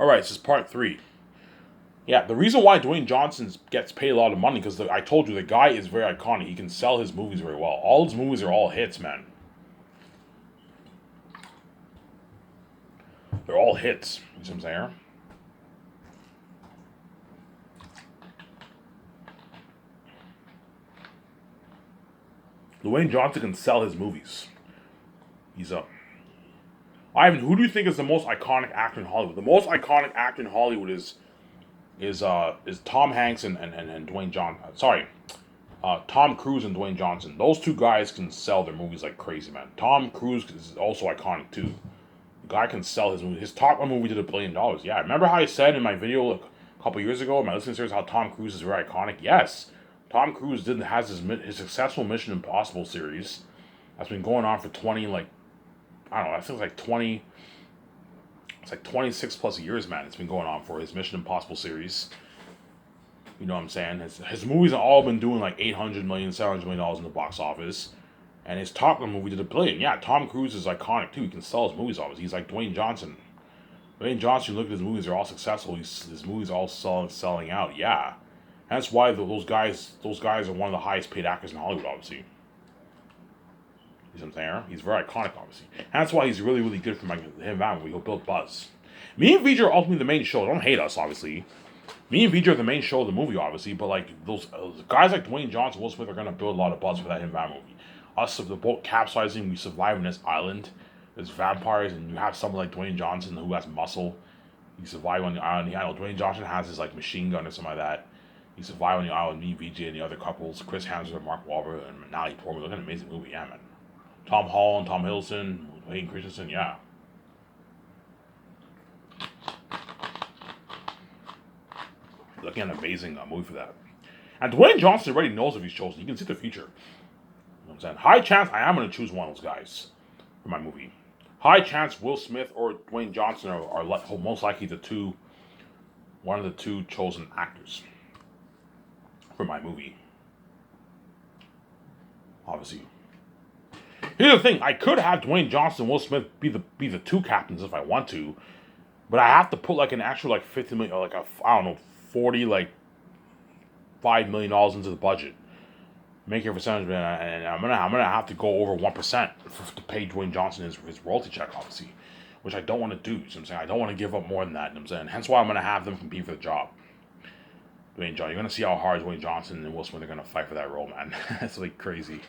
All right, this is part 3. Yeah, the reason why Dwayne Johnson gets paid a lot of money because I told you the guy is very iconic. He can sell his movies very well. All his movies are all hits, man. They're all hits. You see what I'm saying? Dwayne Johnson can sell his movies. He's up. Ivan, who do you think is the most iconic actor in Hollywood? The most iconic actor in Hollywood is Tom Hanks and Dwayne Johnson. Sorry, Tom Cruise and Dwayne Johnson. Those two guys can sell their movies like crazy, man. Tom Cruise is also iconic too. The guy can sell his movie. His Top Gun movie did $1 billion. Yeah, remember how I said in my video like, a couple years ago, my listening series, how Tom Cruise is very iconic? Yes, Tom Cruise has his successful Mission Impossible series that's been going on for 20 like I don't know. I think it's like 20. It's like 26 plus years, man. It's been going on for his Mission Impossible series. You know what I'm saying? His movies have all been doing like 800 million, 700 million dollars in the box office. And his Top Gun movie did $1 billion. Yeah, Tom Cruise is iconic too. He can sell his movies obviously. He's like Dwayne Johnson. Dwayne Johnson, you look at his movies, they're all successful. His movies are all selling out. Yeah. And that's why those guys are one of the highest paid actors in Hollywood, obviously. You see what I'm saying? He's very iconic, obviously. And that's why he's really, really good for him and that movie. He'll build buzz. Me and VJ are ultimately the main show. Don't hate us, obviously. Me and VJ are the main show of the movie, obviously. But like those guys like Dwayne Johnson, Will Smith are gonna build a lot of buzz for that Him Van movie. Us, the boat capsizing, we survive on this island. There's vampires, and you have someone like Dwayne Johnson who has muscle. You survive on the island. I know Dwayne Johnson has his like machine gun or something like that. You survive on the island. Me, VJ, and the other couples, Chris Hemsworth, Mark Wahlberg, and Natalie Portman. Look at an amazing movie, yeah, man. Tom Holland, Tom Hiddleston, Hayden Christensen, yeah. Looking at an amazing movie for that. And Dwayne Johnson already knows if he's chosen. He can see the future. You know what I'm saying? High chance I am going to choose one of those guys for my movie. High chance Will Smith or Dwayne Johnson are most likely one of the two chosen actors for my movie. Obviously. Here's the thing: I could have Dwayne Johnson, Will Smith be the two captains if I want to, but I have to put like an actual like 50 million, or like I don't know, 40 like $5 million into the budget, make your percentage, and I'm gonna have to go over 1% to pay Dwayne Johnson his royalty check, obviously, which I don't want to do. You know what I'm saying? I don't want to give up more than that. You know what I'm saying? Hence why I'm gonna have them compete for the job. Dwayne Johnson, you're gonna see how hard Dwayne Johnson and Will Smith are gonna fight for that role, man. It's like crazy.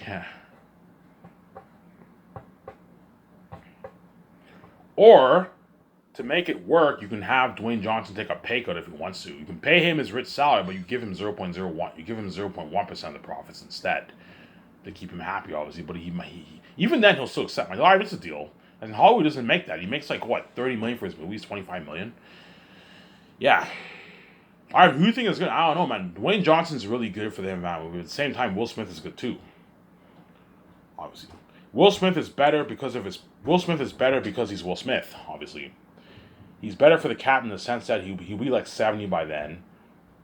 Yeah. Or, to make it work, you can have Dwayne Johnson take a pay cut if he wants to. You can pay him his rich salary, but you give him 0.01. You give him 0.1% of the profits instead to keep him happy, obviously. But he even then he'll still accept. Like, all right, it's a deal. And Hollywood doesn't make that. He makes like what, 30 million for his movies, 25 million. Yeah. All right, who do you think is good? I don't know, man. Dwayne Johnson's really good for the movie. At the same time, Will Smith is good too. Obviously, Will Smith is better because he's Will Smith. Obviously, he's better for the captain in the sense that he'll be like 70 by then,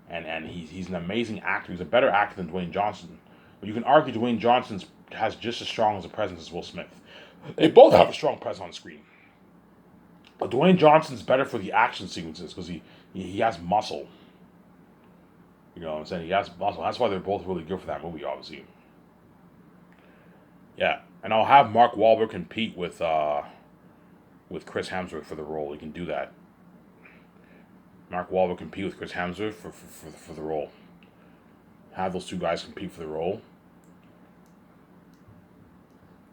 and he's an amazing actor. He's a better actor than Dwayne Johnson. But you can argue Dwayne Johnson has just as strong as a presence as Will Smith. They both have a strong presence on screen. But Dwayne Johnson's better for the action sequences because he has muscle. You know what I'm saying? He has muscle. That's why they're both really good for that movie, obviously. Yeah, and I'll have Mark Wahlberg compete with Chris Hemsworth for the role. He can do that. Mark Wahlberg compete with Chris Hemsworth for the role. Have those two guys compete for the role.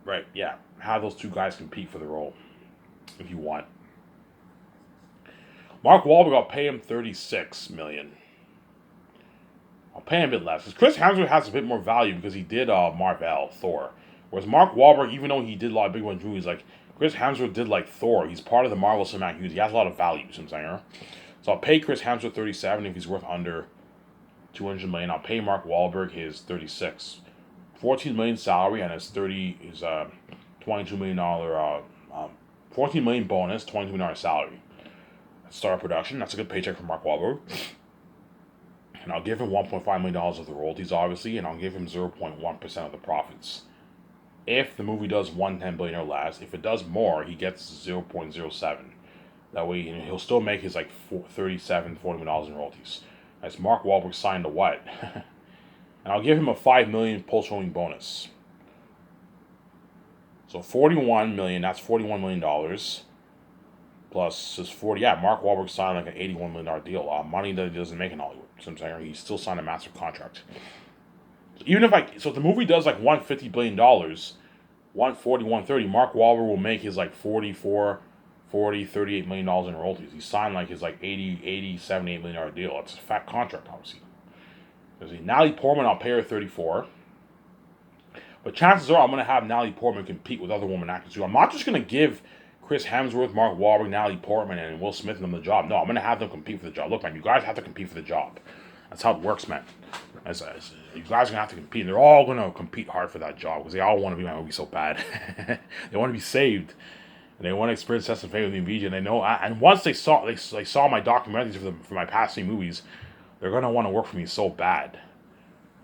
Right, yeah. Have those two guys compete for the role if you want. Mark Wahlberg, I'll pay him $36 million. I'll pay him a bit less. Because Chris Hemsworth has a bit more value because he did Marvel, Thor. Whereas Mark Wahlberg, even though he did a lot of big ones movies, like Chris Hemsworth did like Thor. He's part of the Marvel Cinematic Universe. He has a lot of value, you know what I'm saying? So I'll pay Chris Hemsworth 37 if he's worth under 200 million. I'll pay Mark Wahlberg his 36. 14 million salary and his $22 million 14 million bonus, $22 million salary. Start production. That's a good paycheck for Mark Wahlberg. And I'll give him $1.5 million of the royalties, obviously, and I'll give him 0.1% of the profits. If the movie does $110 billion or less, if it does more, he gets 0.07. That way, he'll still make his like $37, $40 million in royalties. As Mark Wahlberg signed to what? And I'll give him a $5 million post-rolling bonus. So 41 million. That's $41 million. Plus his 40. Yeah, Mark Wahlberg signed like an $81 million deal. Money that he doesn't make in Hollywood. So I'm saying he still signed a massive contract. Even if the movie does like $150 billion, 140, 130, Mark Wahlberg will make his like 44, 40, $38 million in royalties. He signed like his like 80, $78 million deal. It's a fat contract, obviously. Natalie Portman, I'll pay her 34. But chances are I'm going to have Natalie Portman compete with other women actors too. I'm not just going to give Chris Hemsworth, Mark Wahlberg, Natalie Portman, and Will Smith them the job. No, I'm going to have them compete for the job. Look, man, you guys have to compete for the job. That's how it works, man. You guys are going to have to compete. And they're all going to compete hard for that job because they all want to be my movie so bad. They want to be saved. And they want to experience Test and Fate with me and VJ. And they know. And once they saw my documentaries for my past three movies, they're going to want to work for me so bad.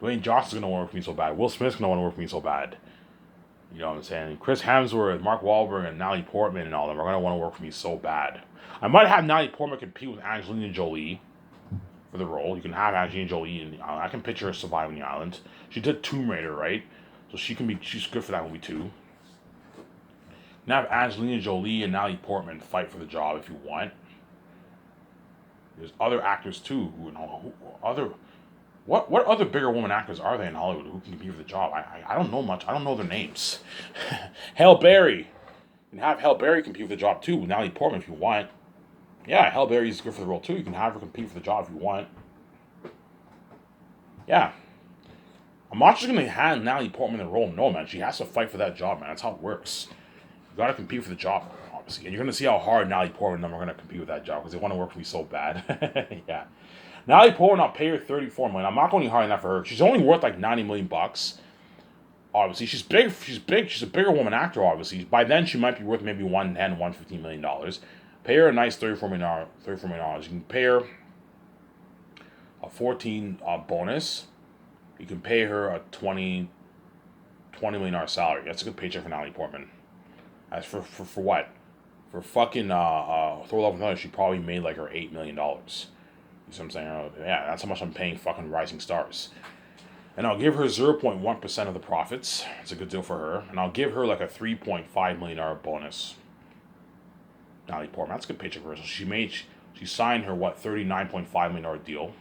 Dwayne Johnson's going to want to work for me so bad. Will Smith's going to want to work for me so bad. You know what I'm saying? Chris Hemsworth, Mark Wahlberg, and Natalie Portman and all them are going to want to work for me so bad. I might have Natalie Portman compete with Angelina Jolie for the role. You can have Angelina Jolie in the island. I can picture her surviving the island. She did Tomb Raider, right? So she's good for that movie too. You can have Angelina Jolie and Natalie Portman fight for the job if you want. There's other actors too What other bigger woman actors are there in Hollywood who can compete for the job? I don't know much. I don't know their names. Halle Berry. You can have Halle Berry compete for the job too with Natalie Portman if you want. Yeah, Halle Berry's good for the role too. You can have her compete for the job if you want. Yeah. I'm not just going to hand Natalie Portman the role. No, man. She has to fight for that job, man. That's how it works. You got to compete for the job, obviously. And you're going to see how hard Natalie Portman and them are going to compete with that job because they want to work for me so bad. Yeah. Natalie Portman, I'll pay her $34 million. I'm not going any higher than that for her. She's only worth like $90 million. Obviously, she's big. She's big. She's a bigger woman actor. Obviously, by then she might be worth maybe $115 million. Pay her a nice $34 million. You can pay her a 14 bonus. You can pay her a $20 million salary. That's a good paycheck for Natalie Portman. As for what? For fucking Thor: Love and Thunder, she probably made like her $8 million. You see what I'm saying? Yeah, that's how much I'm paying fucking rising stars. And I'll give her 0.1% of the profits. It's a good deal for her. And I'll give her like a $3.5 million bonus. Natalie Portman, that's a good paycheck for her. So she signed her, $39.5 million deal.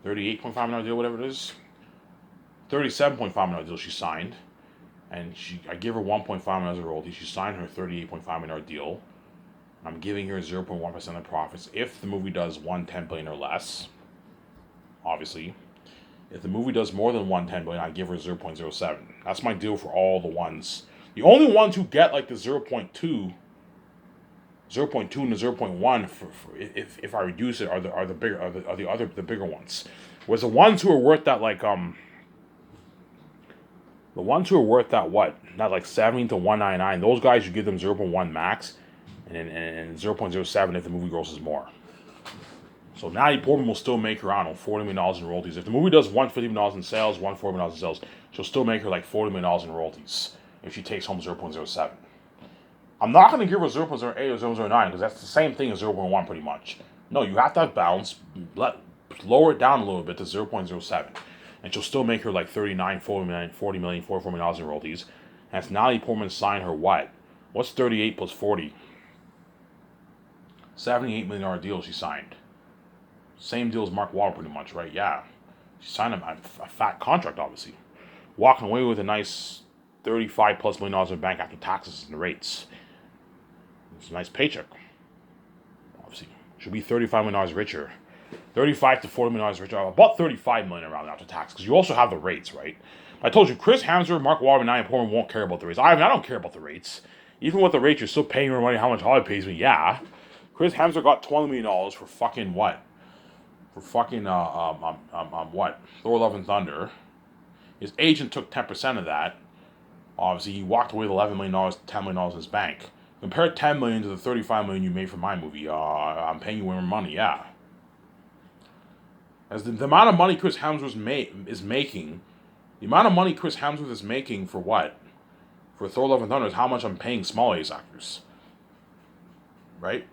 $38.5 million deal, whatever it is. $37.5 million deal she signed. And I give her $1.5 million as a royalty. She signed her $38.5 million deal. I'm giving her 0.1% of the profits if the movie does $110 billion or less. Obviously, if the movie does more than $110 billion, I give her 0.07. That's my deal for all the ones. The only ones who get like the 0.2 and the 0.1 for if I reduce it are the bigger ones. Whereas the ones who are worth that the ones who are worth that not like 70 to 199, those guys you give them 0.1 max. And 0.07 if the movie grosses more. So Natalie Portman will still make her, I don't know, $40 million in royalties. If the movie does $150 million in sales, $140 million in sales, she'll still make her like $40 million in royalties if she takes home 0.07. I'm not going to give her 0.08 or 0.09 because that's the same thing as 0.1 pretty much. No, you have to have balance. Lower it down a little bit to 0.07. And she'll still make her like $39, $40 million, $44 million in royalties. And it's Natalie Portman signed her what? What's 38 plus 40? $78 million deal she signed. Same deal as Mark Wahlberg pretty much, right? Yeah. She signed a fat contract, obviously. Walking away with a nice $35+ million in the bank after taxes and the rates. It's a nice paycheck. Obviously. She'll be $35 million richer. $35 to $40 million richer. About $35 million around after tax. Because you also have the rates, right? I told you, Chris Hemsworth, Mark Wahlberg, and Natalie Portman won't care about the rates. I don't care about the rates. Even with the rates, you're still paying her money how much Hollywood pays me. Yeah. Chris Hemsworth got $20 million for fucking what? For fucking, what? Thor: Love and Thunder. His agent took 10% of that. Obviously, he walked away with $11 million, $10 million in his bank. Compare $10 million to the $35 million you made for my movie. I'm paying you way more money, yeah. As the amount of money Chris Hemsworth is making, the amount of money Chris Hemsworth is making for what? For Thor: Love and Thunder is how much I'm paying small A's actors. Right?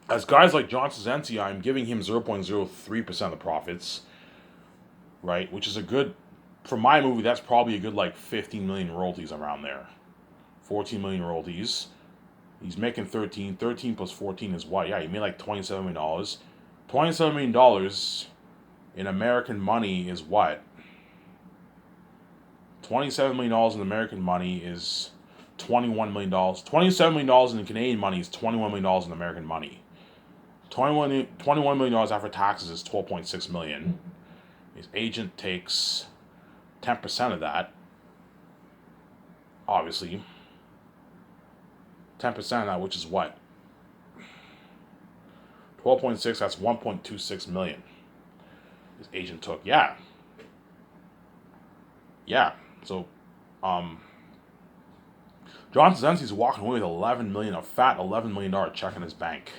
As guys like John Szczęsny, I'm giving him 0.03% of the profits, right? Which is a good, for my movie, that's probably a good like 15 million royalties around there. 14 million royalties. He's making 13. 13 plus 14 is what? Yeah, he made like $27 million. $27 million in American money is what? $27 million in American money is $21 million. $27 million in Canadian money is $21 million in American money. $21 million after taxes is $12.6 million. His agent takes 10% of that. Obviously. 10% of that, which is what? 12.6, that's 1.26 million. His agent took. Yeah. Yeah. So, John Szczęsny's walking away with 11 million, a fat $11 million check in his bank.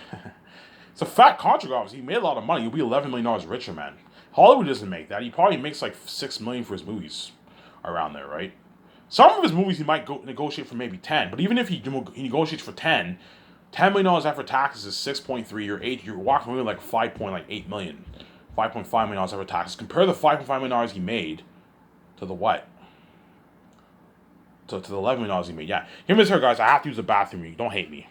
It's a fat contract, obviously. He made a lot of money. He'll be $11 million richer, man. Hollywood doesn't make that. He probably makes like $6 million for his movies around there, right? Some of his movies he might go negotiate for maybe 10, but even if he negotiates for $10 million after taxes is 6.3. You're walking away with like 5.8 million, $5.5 million after taxes. Compare the $5.5 million he made to the what? To the $11 million he made. Yeah, him and her guys. I have to use the bathroom. Don't hate me.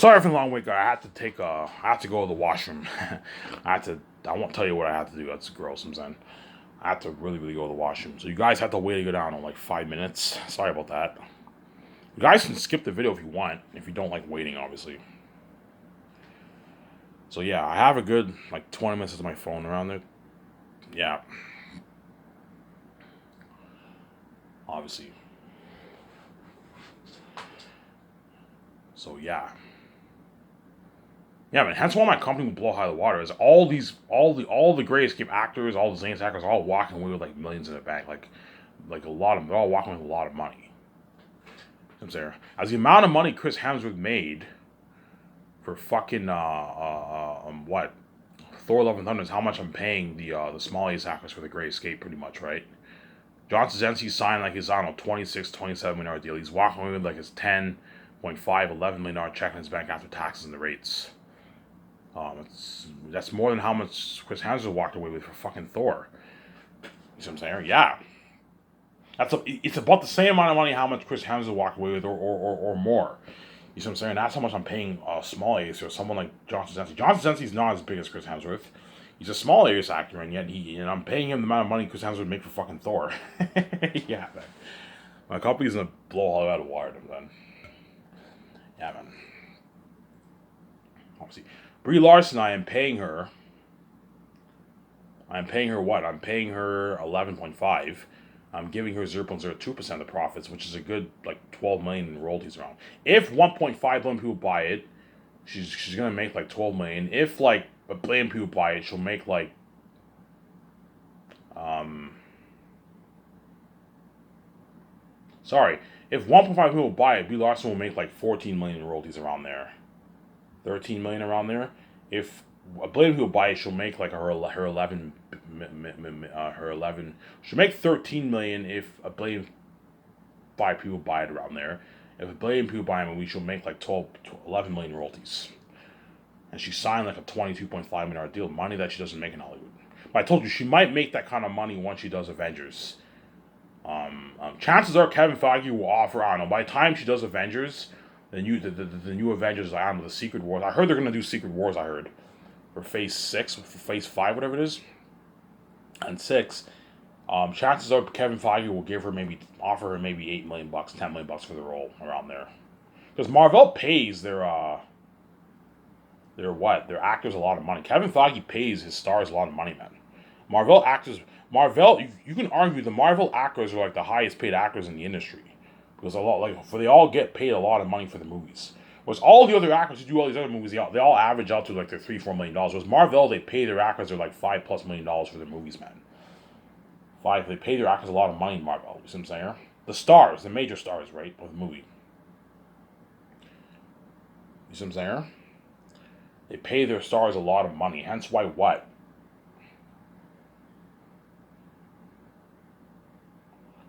Sorry for the long week. I had to go to the washroom. I won't tell you what I had to do. That's gross. I'm saying. I had to really, really go to the washroom. So you guys have to wait to go down in like 5 minutes. Sorry about that. You guys can skip the video if you want, if you don't like waiting, obviously. So yeah, I have a good like 20 minutes to my phone around there. Yeah. Obviously. So yeah. Yeah, man. Hence why my company will blow high the water is all the Great Escape actors, all the Zane's actors, are all walking away with like millions in the bank, like a lot of they're all walking with a lot of money. I'm saying, as the amount of money Chris Hemsworth made for fucking what Thor: Love and Thunder is how much I'm paying the smallest actors for the Great Escape, pretty much, right? John Krasinski signed like his, I don't know, 26, $27 million deal. He's walking away with like his 10.5, $11 million check in his bank after taxes and the rates. That's more than how much Chris Hemsworth walked away with for fucking Thor. You see what I'm saying? Yeah. It's about the same amount of money how much Chris Hemsworth walked away with, or more. You see what I'm saying? That's how much I'm paying small Ace or someone like John Krasinski. John Krasinski's not as big as Chris Hemsworth. He's a small Ace actor, and yet I'm paying him the amount of money Chris Hemsworth would make for fucking Thor. Yeah, man. My company's gonna blow all out of water, then. Yeah, man. Obviously, Brie Larson, I am paying her. I'm paying her what? I'm paying her 11.5. I'm giving her 0.02% of the profits, which is a good like 12 million in royalties around. If 1.5 billion people buy it, she's gonna make like 12 million. If like a billion people buy it, she'll make like if 1.5 people buy it, Brie Larson will make like 14 million in royalties around there, 13 million around there. If a billion people buy it, she'll make like her 11. She'll make 13 million if a billion 5 people buy it around there. If a billion people buy it, she'll make like 11 million royalties. And she signed like a $22.5 million deal, money that she doesn't make in Hollywood. But I told you she might make that kind of money once she does Avengers. Chances are Kevin Feige will offer, I don't know, by the time she does Avengers, the new Avengers, I don't know, the Secret Wars. I heard they're gonna do Secret Wars. I heard for Phase 6, for Phase 5, whatever it is, and 6. Chances are Kevin Feige will offer her maybe $8 million, $10 million for the role around there, because Marvel pays their actors a lot of money. Kevin Feige pays his stars a lot of money, man. You can argue the Marvel actors are like the highest paid actors in the industry, because they all get paid a lot of money for the movies. Whereas all the other actors who do all these other movies, they all average out to like their $3-4 million. Whereas Marvel, they pay their actors like $5+ million for their movies, man. They pay their actors a lot of money in Marvel. You see what I'm saying? The stars, the major stars, right, of the movie. You see what I'm saying? They pay their stars a lot of money. Hence why what?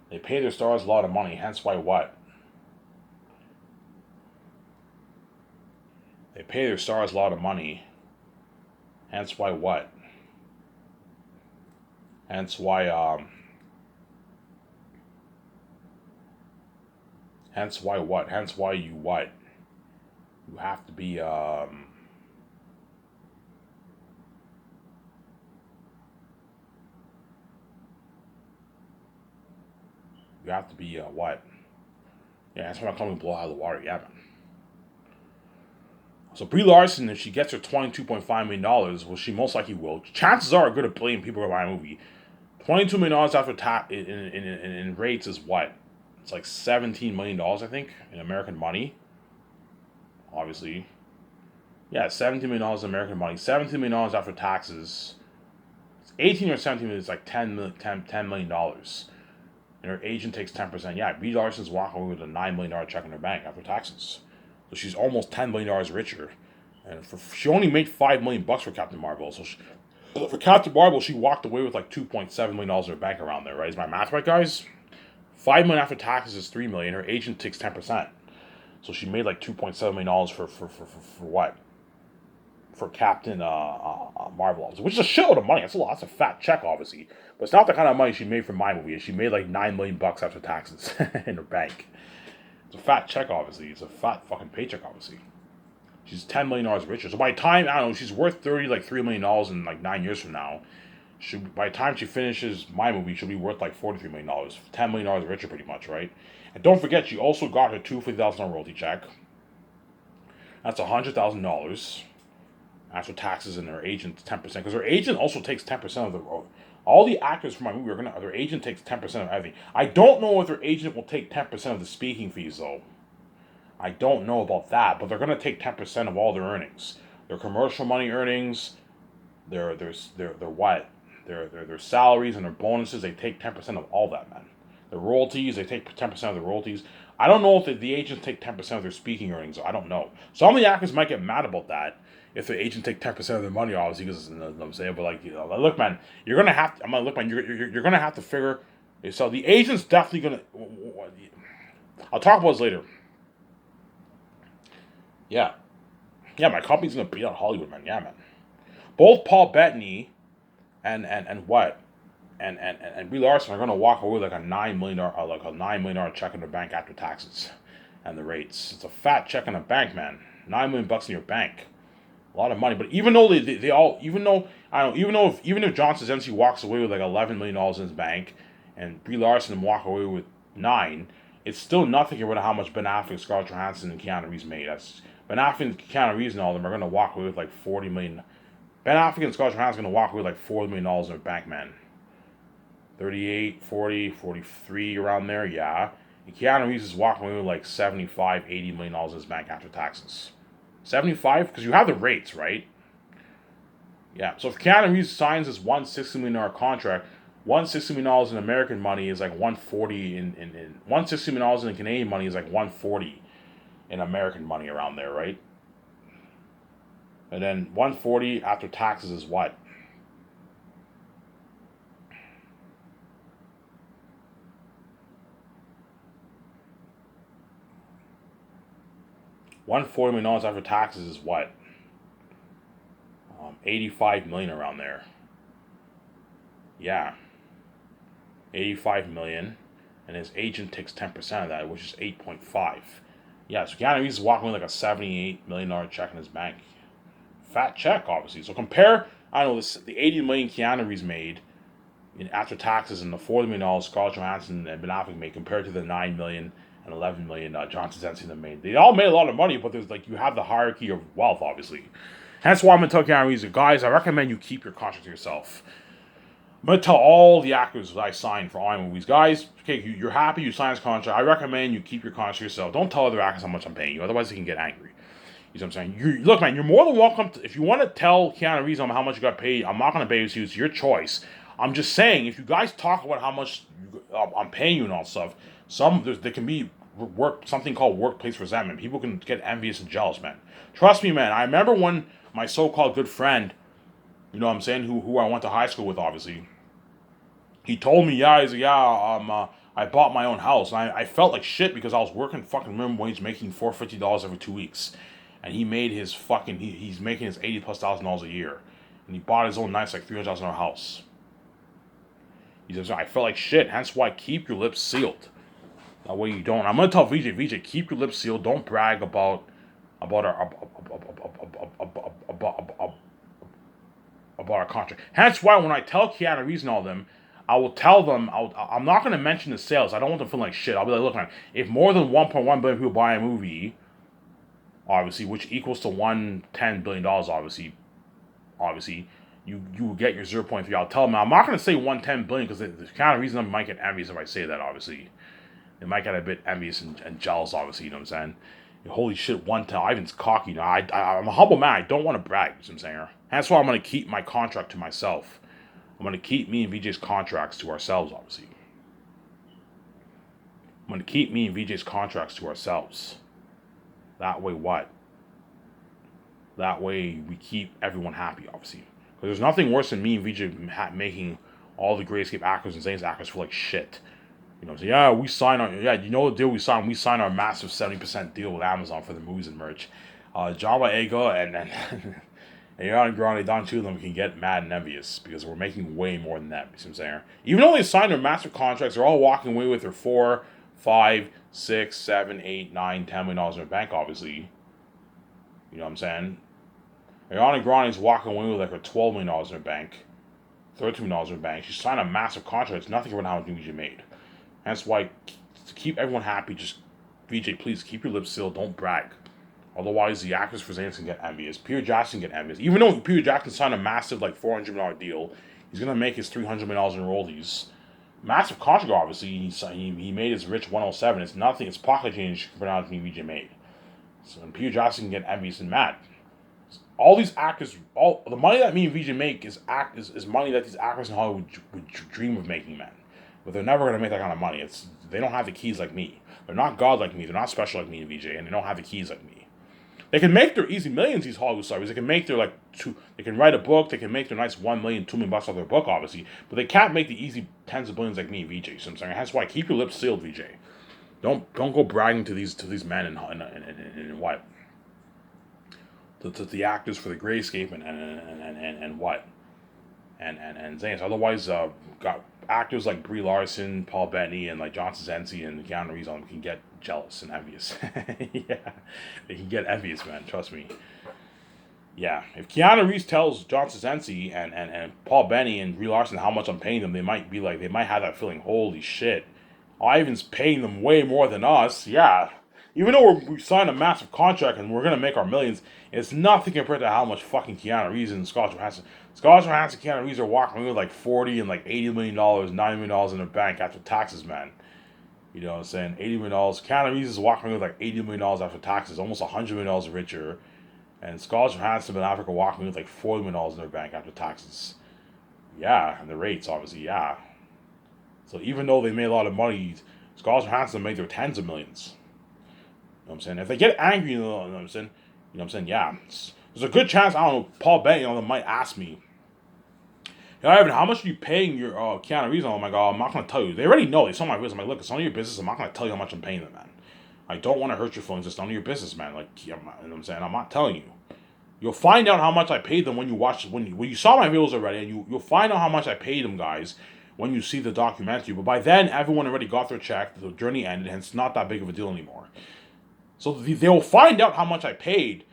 They pay their stars a lot of money. Hence why what? They pay their stars a lot of money. Hence why what? Hence why Hence why what? Hence why you what? You have to be you have to be what? Yeah, that's why my company blow out of the water. Yeah, man. So Brie Larson, if she gets her $22.5 million, well, she most likely will. Chances are good at billion people are buying a movie. $22 million after tax in rates is what? It's like $17 million, I think, in American money. Obviously. Yeah, $17 million in American money. $17 million after taxes. It's 18 or 17 million, it's like $10 million. And her agent takes 10%. Yeah, Brie Larson's walking away with a $9 million check in her bank after taxes. So she's almost $10 million richer. And she only made $5 million for Captain Marvel. So for Captain Marvel, she walked away with like $2.7 million in her bank around there, right? Is my math right, guys? $5 million after taxes is $3 million. Her agent takes 10%. So she made like $2.7 million for what? For Captain Marvel, which is a shitload of money. That's a lot. That's a fat check, obviously. But it's not the kind of money she made from my movie. She made like $9 million after taxes in her bank. It's a fat check, obviously. It's a fat fucking paycheck, obviously. She's $10 million richer. So by the time, I don't know, she's worth $3 million in like 9 years from now. By the time she finishes my movie, she'll be worth like $43 million. $10 million richer pretty much, right? And don't forget, she also got her $250,000 royalty check. That's $100,000 after taxes and her agent 10%. Because her agent also takes 10% of the road. All the actors for my movie their agent takes 10% of everything. I don't know if their agent will take 10% of the speaking fees though. I don't know about that, but they're gonna take 10% of all their earnings. Their commercial money earnings, their what? Their salaries and their bonuses, they take 10% of all that, man. The royalties, they take 10% of the royalties. I don't know if the agents take 10% of their speaking earnings. I don't know. Some of the actors might get mad about that if the agent take 10% of their money, obviously, because you know what I'm saying. But like, you know, look, man, you're gonna have to. I'm gonna look, man. You're gonna have to figure. So the agent's definitely gonna. I'll talk about this later. Yeah, yeah, my company's gonna beat out Hollywood, man. Yeah, man. Both Paul Bettany and what and Brie Larson are gonna walk away with like a $9 million check in the bank after taxes and the rates. It's a fat check in the bank, man. $9 million in your bank, a lot of money. But even though they all even though I don't even if John Krasinski walks away with like $11 million in his bank, and Brie Larson walk away with $9, it's still nothing compared to how much Ben Affleck, Scarlett Johansson, and Keanu Reeves made. That's Ben Affleck, and Keanu Reeves, and all of them are gonna walk away with like $40 million. Ben Affleck and Scarlett Johansson are gonna walk away with like $40 million in their bank, man. 38, 40, 43 around there, yeah. And Keanu Reeves is walking away with like 75, $80 million in his bank after taxes. 75? Because you have the rates, right? Yeah. So if Keanu Reeves signs this $160 million contract, $160 million in American money is like 140 in $160 million in Canadian money is like 140 in American money around there, right? And then 140 after taxes is what? $140 million after taxes is what? 85 million around there. Yeah, 85 million, and his agent takes 10% of that, which is 8.5. Yeah, so Keanu Reeves is walking with like a $78 million check in his bank. Fat check, obviously. So compare, I don't know, the 80 million Keanu Reeves made after taxes and the $40 million Scarlett Johansson and Ben Affleck made compared to the 9 million and 11 million John Krasinski made. They all made a lot of money, but there's like you have the hierarchy of wealth, obviously. Hence why I'm gonna tell Keanu Reeves, guys, I recommend you keep your contract to yourself. I'm gonna tell all the actors that I signed for all my movies, guys. Okay, you're happy you signed this contract. I recommend you keep your contract to yourself. Don't tell other actors how much I'm paying you, otherwise they can get angry. You know what I'm saying? Look, man, you're more than welcome to, if you want to tell Keanu Reeves how much you got paid, I'm not going to pay you. It's your choice. I'm just saying, if you guys talk about how much I'm paying you and all stuff, there can be something called workplace resentment. People can get envious and jealous, man. Trust me, man. I remember when my so-called good friend, you know what I'm saying, who I went to high school with, obviously, he told me, I bought my own house. And I felt like shit because I was working fucking minimum wage, making $450 every 2 weeks. And he made his fucking, he's making his $80,000+ a year. And he bought his own nice, like $300,000 house. He says, I felt like shit. Hence why keep your lips sealed. That way you don't. I'm going to tell VJ, keep your lips sealed. Don't brag about our contract. Hence why when I tell Keanu Reeves and all them, I will tell them, I'm not going to mention the sales. I don't want them feeling like shit. I'll be like, look, man, if more than 1.1 billion people buy a movie, obviously, which equals to $110 billion, obviously, you will get your 0.3. I'll tell them, I'm not going to say 110 billion because the kind of reason I might get envious if I say that, obviously. They might get a bit envious and jealous, obviously, you know what I'm saying? Holy shit, 110. Ivan's cocky. Now, I'm a humble man. I don't want to brag, you know what I'm saying? That's why I'm going to keep my contract to myself. I'm going to keep me and VJ's contracts to ourselves, obviously. I'm going to keep me and VJ's contracts to ourselves. That way what? That way we keep everyone happy, obviously. Because there's nothing worse than me and VJ making all the Greyscape actors and Zane's actors feel like shit. You know, so yeah, we sign on. Yeah, you know the deal we signed. We signed our massive 70% deal with Amazon for the movies and merch. John Boyega and Ariana Grande, Don, two of them can get mad and envious because we're making way more than that. You see what I'm saying? Even though they signed their master contracts, they're all walking away with their 4, 5, 6, 7, 8, 9, $10 million in their bank, obviously. You know what I'm saying? Ariana Grande's walking away with like her $12 million in her bank, $13 in her bank. She signed a massive contract. It's nothing for how much VJ made. That's why, to keep everyone happy, just VJ, please keep your lips sealed. Don't brag. Otherwise, the actors for Zayn can get envious. Peter Jackson get envious. Even though Peter Jackson signed a massive like $400 million deal, he's gonna make his $300 million in royalties. Massive contract, obviously. He made his rich 107. It's nothing. It's pocket change for how much VJ made. So and Peter Jackson can get envious and mad. All these actors, all the money that me and VJ make is money that these actors in Hollywood would dream of making, man. But they're never gonna make that kind of money. They don't have the keys like me. They're not God like me. They're not special like me and VJ, and they don't have the keys like me. They can make their easy millions. These Hollywood stars. They can make their like two. They can write a book. They can make their nice $1 million, $2 million off their book, obviously. But they can't make the easy tens of billions like me and VJ. So I'm saying that's why keep your lips sealed, VJ. Don't go bragging to these men and what to the actors for the Grayscape and what and Zayn. Otherwise, got actors like Brie Larson, Paul Bettany, and like John Krasinski and Keanu Reeves on them can get jealous and envious. Yeah, they can get envious, man. Trust me. Yeah, if Keanu Reeves tells John Krasinski and Paul Bettany and Brie Larson how much I'm paying them, they might have that feeling. Holy shit, Ivan's paying them way more than us. Yeah. Even though we signed a massive contract and we're going to make our millions, it's nothing compared to how much fucking Keanu Reeves and Scarlett Johansson and Keanu Reeves are walking with like 40 and like $80 million, $90 million in their bank after taxes, man. You know what I'm saying? $80 million. Keanu Reeves is walking with like $80 million after taxes, almost $100 million richer. And Scarlett Johansson in Africa walking with like $40 million in their bank after taxes. Yeah, and the rates, obviously, yeah. So even though they made a lot of money, Scarlett Johansson made their tens of millions. You know what I'm saying? If they get angry, you know what I'm saying? You know what I'm saying? Yeah. There's a good chance, I don't know, Paul Bettany might ask me, hey, Ivan, how much are you paying your Keanu Reeves? I'm like, oh, I'm not going to tell you. They already know. They saw my videos. I'm like, look, it's none of your business. I'm not going to tell you how much I'm paying them, man. I don't want to hurt your feelings. It's none of your business, man. Like, you know what I'm saying? I'm not telling you. You'll find out how much I paid them when you watch, when you saw my videos already, and you'll find out how much I paid them, guys, when you see the documentary. But by then, everyone already got their check. The journey ended, and it's not that big of a deal anymore. So they'll find out how much I paid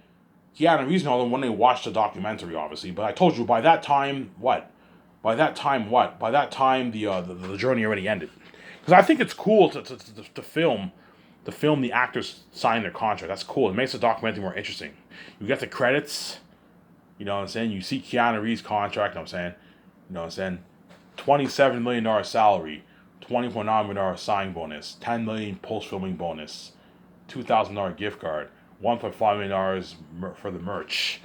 Keanu Reeves when they watch the documentary, obviously. But I told you, by that time, what? By that time, the journey already ended. Because I think it's cool to film the actors sign their contract. That's cool. It makes the documentary more interesting. You get the credits, you know what I'm saying? You see Keanu Reeves' contract, you know what I'm saying? You know what I'm saying? $27 million salary, $20.9 million signing bonus, $10 million post-filming bonus, $2,000 gift card, $1.5 million for the merch,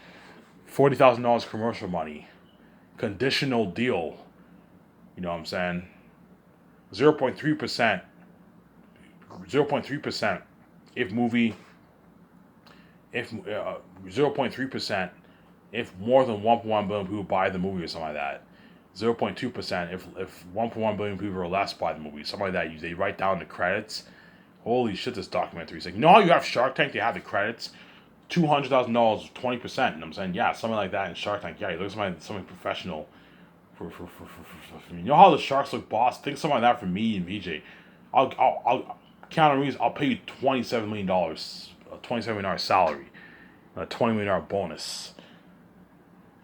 $40,000 commercial money, conditional deal, you know what I'm saying? 0.3%, 0.3% if 0.3% if more than 1.1 billion people buy the movie or something like that. 0.2% if 1.1 billion people or less buy the movie, something like that. They write down the credits. Holy shit, this documentary is like, you know how you have Shark Tank, they have the credits? $200,000, 20%. And I'm saying, yeah, something like that in Shark Tank. Yeah, you look at something professional. For you know how the Sharks look boss? Think something like that for me and VJ. I'll Keanu Reeves, I'll pay you $27 million, a $27 million salary, a $20 million bonus.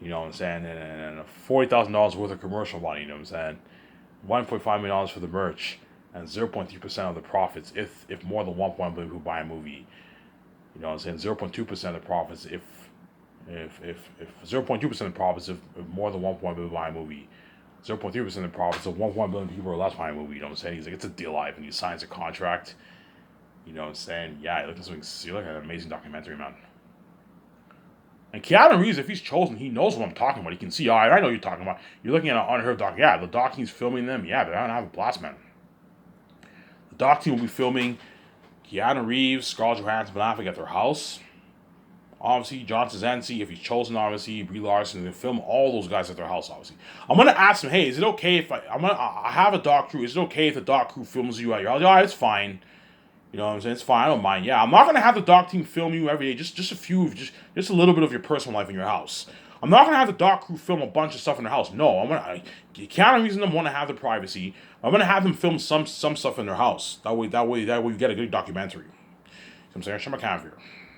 You know what I'm saying? And $40,000 worth of commercial money, you know what I'm saying? $1.5 million for the merch, and 0.3% of the profits if more than 1.1 billion people buy a movie. You know what I'm saying? 0.2% of the profits if 0.2% of the profits if more than 1.1 billion buy a movie. 0.3% of the profits of 1.1 billion people or less buy a movie. You know what I'm saying? He's like, it's a deal life, and he signs a contract. You know what I'm saying? Yeah, you look at an amazing documentary, man. And Keanu Reeves, if he's chosen, he knows what I'm talking about. He can see, oh, I know what you're talking about. You're looking at an unheard doc. Yeah, the doc team's filming them. Yeah, they're gonna have a blast, man. The doc team will be filming Keanu Reeves, Scarlett Johansson, Ben Affleck at their house. Obviously, John Krasinski, if he's chosen, obviously, Brie Larson, they film all those guys at their house, obviously. I'm gonna ask them, hey, is it okay if I have a doc crew? Is it okay if the doc crew films you at your house? Yeah, it's fine. You know what I'm saying? It's fine. I don't mind. Yeah, I'm not gonna have the doc team film you every day. Just a little bit of your personal life in your house. I'm not gonna have the doc crew film a bunch of stuff in their house. No, Keanu Reeves and them want to have the privacy. I'm gonna have them film some stuff in their house. That way you get a good documentary. You know what I'm saying? Shut my camera here.